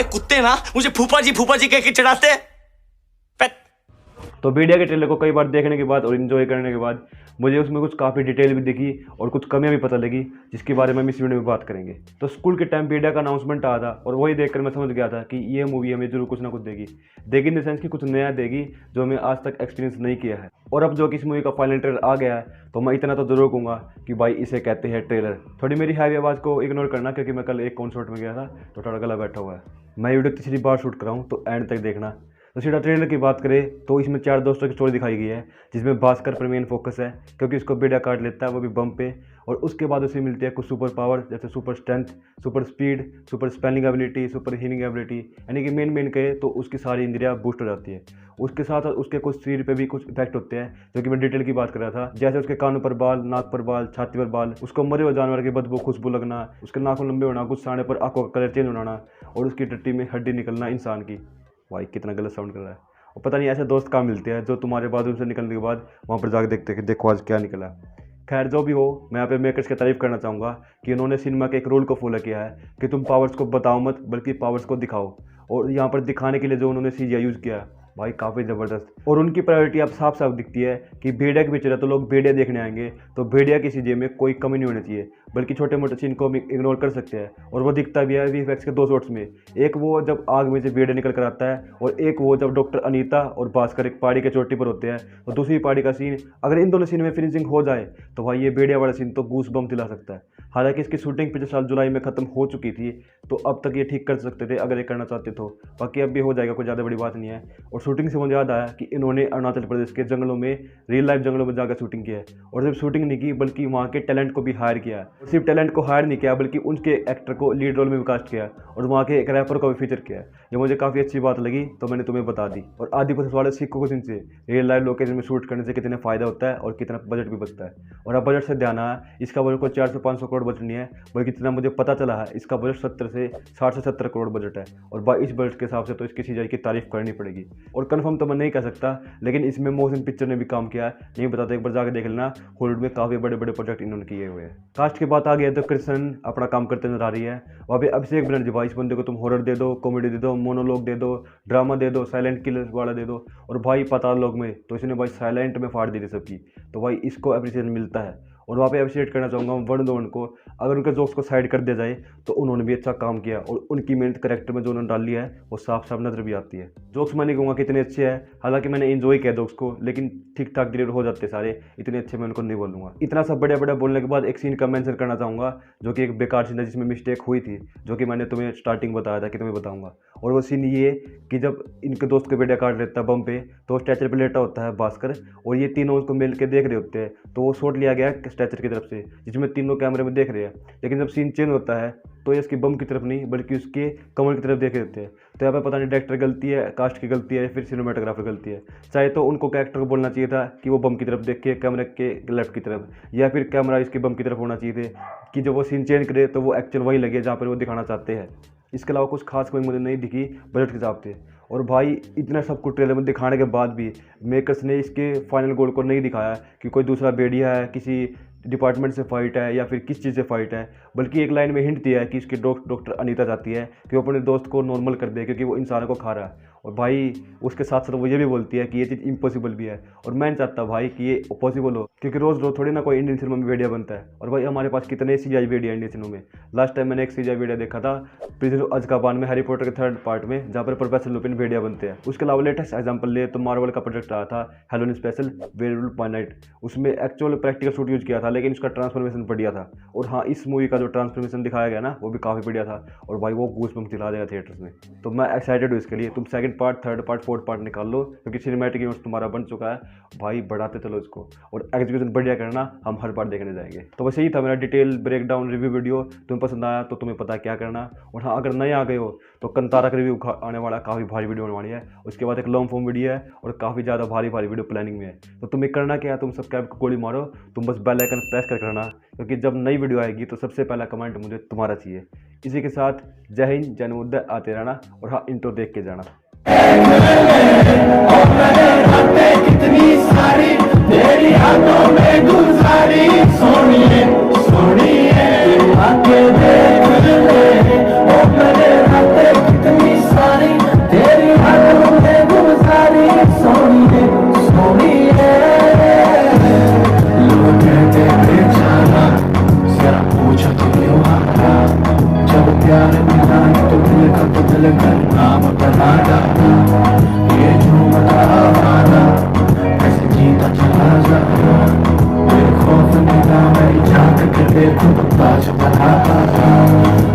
कुत्ते ना मुझे फूफा जी कह के चढ़ाते हैं। तो भेड़िया के ट्रेलर को कई बार देखने के बाद और इन्जॉय करने के बाद मुझे उसमें कुछ काफ़ी डिटेल भी दिखी और कुछ कमियां भी पता लगी, जिसके बारे में हम इस वीडियो में बात करेंगे। तो स्कूल के टाइम भेड़िया का अनाउंसमेंट आया था और वही देखकर मैं समझ गया था कि ये मूवी हमें जरूर कुछ ना कुछ देगी इन द सेंस कि कुछ नया देगी जो हमें आज तक एक्सपीरियंस नहीं किया है। और अब जो कि इस मूवी का फाइनल ट्रेलर आ गया है तो मैं इतना तो जरूर कहूँगा कि भाई इसे कहते हैं ट्रेलर। थोड़ी मेरी हैवी आवाज़ को इग्नोर करना, क्योंकि मैं कल एक कॉन्सर्ट में गया था तो थोड़ा गला बैठा हुआ है। मैं वीडियो तीसरी बार शूट कर रहा हूँ तो एंड तक देखना। तो सीधा ट्रेलर की बात करें तो इसमें 4 दोस्तों की स्टोरी दिखाई गई है, जिसमें भास्कर पर मेन फोकस है क्योंकि उसको बेड़ा काट लेता है, वो भी बम पे। और उसके बाद उसे मिलती है कुछ सुपर पावर, जैसे super strength, super speed, super spelling ability, super healing ability, यानी कि मेन कहे तो उसकी सारी इंद्रियां बूस्ट हो जाती है। उसके साथ उसके कुछ शरीर पे भी कुछ इफेक्ट होते हैं, जो कि मैं डिटेल की बात कर रहा था, जैसे उसके कानों पर बाल, नाक पर बाल, छाती पर बाल, उसको मरे हुए जानवर की बदबू खुशबू लगना, उसके नाखून लंबे होना, गुस्सा आने पर आंखों का कलर चेंज होना और उसकी टट्टी में हड्डी निकलना इंसान की। भाई कितना गलत साउंड कर रहा है। और पता नहीं ऐसे दोस्त कहाँ मिलते हैं जो तुम्हारे बाथरूम से निकलने के बाद वहाँ पर जाकर देखते हैं कि देखो आज क्या निकला। खैर जो भी हो, मैं यहाँ पे मेकर्स की तारीफ करना चाहूँगा कि उन्होंने सिनेमा के एक रूल को फॉलो किया है कि तुम पावर्स को बताओ मत बल्कि पावर्स को दिखाओ। और यहाँ पर दिखाने के लिए जो उन्होंने CGI यूज़ किया भाई काफ़ी ज़बरदस्त। और उनकी प्रायोरिटी अब साफ साफ दिखती है कि भेड़िया के पिक्चर है तो लोग भेड़िया देखने आएंगे, तो भेड़िया की CGI में कोई कमी नहीं होनी चाहिए, बल्कि छोटे मोटे सीन को भी इग्नोर कर सकते हैं। और वो दिखता भी है VFX के 2 शॉट्स में, एक वो जब आग में से भेड़िया निकल कर आता है और एक वो जब डॉक्टर अनीता और भास्कर एक पहाड़ी के चोटी पर होते हैं। तो दूसरी पहाड़ी का सीन, अगर इन दोनों सीन में फिनिशिंग हो जाए तो भाई ये भेड़िया वाला सीन तो गूस बम दिला सकता है। हालांकि इसकी शूटिंग पिछले साल जुलाई में ख़त्म हो चुकी थी, तो अब तक ये ठीक कर सकते थे अगर ये करना चाहते तो। बाकी अब भी हो जाएगा, कोई ज़्यादा बड़ी बात नहीं है। और शूटिंग से मुझे याद आया कि इन्होंने अरुणाचल प्रदेश के जंगलों में, रियल लाइफ जंगलों में जाकर शूटिंग किया है। और सिर्फ शूटिंग नहीं की बल्कि वहाँ के टैलेंट को भी हायर किया है। और सिर्फ टैलेंट को हायर नहीं किया बल्कि उनके एक्टर को लीड रोल में भी कास्ट किया और वहाँ के एक रैपर को भी फीचर किया। ये मुझे काफ़ी अच्छी बात लगी तो मैंने तुम्हें बता दी। और आदि पुलिस वाले सीखो कुछ इनसे, रियल लाइफ लोकेशन में शूट करने से कितने फ़ायदा होता है और कितना बजट भी बचता है। और अब बजट से ध्यान आया, इसका बजट को 400-500 करोड़ बजट नहीं है, बल्कि जितना मुझे पता चला है इसका बजट 60 से 70 करोड़ बजट है। और भाई इस बजट के हिसाब से तो इसकी CGI की तारीफ करनी पड़ेगी। और कंफर्म तो मैं नहीं कह सकता, लेकिन इसमें मोशन पिक्चर ने भी काम किया है, नहीं बताता, एक बार जाकर देख लेना। हॉलीवुड में काफ़ी बड़े बड़े प्रोजेक्ट इन्होंने किए हुए हैं। कास्ट की बात आ गई है तो कृष्ण अपना काम करते नजर आ रही है। वहाँ पे अभिषेक बनर्जी, भाई इस बंदे को तुम हॉरर दे दो, कॉमेडी दे दो, मोनोलॉग दे दो, ड्रामा दे दो, साइलेंट किलर वाला दे दो। और भाई पाताल लोक में तो इसने भाई साइलेंट में फाड़ दी थी सबकी, तो भाई इसको अप्रिसिएशन मिलता है। और वहाँ पे अप्रिशिएट करना चाहूँगा वरुण धवन को, अगर उनके जोक्स को साइड कर दिया जाए तो उन्होंने भी अच्छा काम किया और उनकी मेहनत करेक्टर में जो उन्होंने डाली है वो साफ साफ नजर भी आती है। जोक्स मैं नहीं कहूँगा कितने अच्छे हैं, हालांकि मैंने एंजॉय किया जोक्स को, लेकिन ठीक ठाक डिलीवर हो जाते सारे, इतने अच्छे मैं उनको नहीं बोलूँगा। इतना सब बड़े बड़े बोलने के बाद एक सीन का मेंशन करना चाहूँगा जो कि एक बेकार सीन है, जिसमें मिस्टेक हुई थी, जो कि मैंने तुम्हें स्टार्टिंग बताया था कि तुम्हें बताऊँगा। और वो सीन ये कि जब इनके दोस्त को बेटा काट लेता है बम पे, तो स्ट्रेचर पे लेटा होता है भास्कर और ये तीनों उसको मिल के देख रहे होते हैं। तो वो शॉट लिया गया है स्ट्रेचर की तरफ से, जिसमें तीनों कैमरे में देख रहे हैं। लेकिन जब सीन चेंज होता है तो ये इसकी बम की तरफ नहीं बल्कि उसके कमर की तरफ देख रहे होते हैं। तो यहाँ पर पता नहीं डायरेक्टर गलती है, कास्ट की गलती है या फिर सिनेमाटोग्राफर गलती है। चाहे तो उनको कैरेक्टर को बोलना चाहिए था कि वो बम की तरफ देख के कैमरे के लेफ्ट की तरफ, या फिर कैमरा इसकी बम की तरफ होना चाहिए थे कि जब वो सीन चेंज करे तो वो एक्चुअल वही लगे जहाँ पर वो दिखाना चाहते हैं। इसके अलावा कुछ खास कोई मुझे नहीं दिखी बजट के हिसाब से। और भाई इतना सब कुछ ट्रेलर में दिखाने के बाद भी मेकर्स ने इसके फाइनल गोल को नहीं दिखाया कि कोई दूसरा भेड़िया है, किसी डिपार्टमेंट से फाइट है या फिर किस चीज़ से फाइट है, बल्कि एक लाइन में हिंट दिया है कि इसकी डॉक्टर अनीता चाहती है कि वो अपने दोस्त को नॉर्मल कर दे क्योंकि वो इंसानों को खा रहा है। और भाई उसके साथ साथ वो ये भी बोलती है कि ये चीज़ इम्पॉसिबल भी है, और मैं नहीं चाहता भाई कि ये पॉसिबल हो, क्योंकि रोज़ रोज़ थोड़ी ना कोई इंडियन सिनेमा में भेड़िया बनता है। और भाई हमारे पास कितने CGI भेड़िया इंडियन सिनेमा में। लास्ट टाइम मैंने एक CGI भेड़िया देखा था प्रिजन ऑफ अज़्काबान में, हैरी पॉटर के 3rd पार्ट में, जहाँ पर प्रोफेसर लुपिन भेड़िया बनते हैं। उसके अलावा लेटेस्ट एग्जाम्पल ले तो मार्वल का प्रोजेक्ट आया था Halloween special werewolf by night, उसमें एक्चुअल प्रैक्टिकल शूट यूज़ किया था, लेकिन उसका ट्रांसफॉर्मेशन बढ़िया था। और हाँ, इस मूवी का जो ट्रांसफॉर्मेशन दिखाया गया ना वो भी काफ़ी बढ़िया था, और भाई वो गूज़बम्स दिला देगा थिएटर्स में। तो मैं एक्साइटेड हूँ इसके लिए। तुम 2nd part, 3rd part, 4th part निकाल लो, क्योंकि सिनेमैटिक यूनिवर्स तुम्हारा बन चुका है भाई, बढ़ाते चलो इसको और एग्जीक्यूशन बढ़िया करना, हम हर बार देखने जाएंगे। तो बस यही था मेरा डिटेल ब्रेकडाउन रिव्यू वीडियो। तुम्हें पसंद आया तो तुम्हें पता है क्या करना। और हाँ, अगर नए आ गए हो तो कंतारा का रिव्यू आने वाला, काफ़ी भारी वीडियो होने वाली है। उसके बाद एक लॉन्ग फॉर्म वीडियो है और काफ़ी ज़्यादा भारी वीडियो प्लानिंग में है। तो तुम्हें करना क्या है, तुम सब्सक्राइब को गोली मारो, तुम बस बेल आइकन प्रेस कर करना, क्योंकि जब नई वीडियो आएगी तो सबसे पहला कमेंट मुझे तुम्हारा चाहिए। इसी के साथ जय हिंद, जय मुद्दा, आते रहना। और हाँ, इंट्रो देख के जाना। कितनी सारी तेरी हाथों में गुजारी, सोनिए सोनिए आके देख ले, ओ मेरे हाथ कितनी प्यार मिला तो दिल का बदल कर नाम बना डाला, ये झूमता आवारा ऐसे जीता चला जाना, बेखौफ मिला मैं झांक के देखूं तो ताज बना पाता।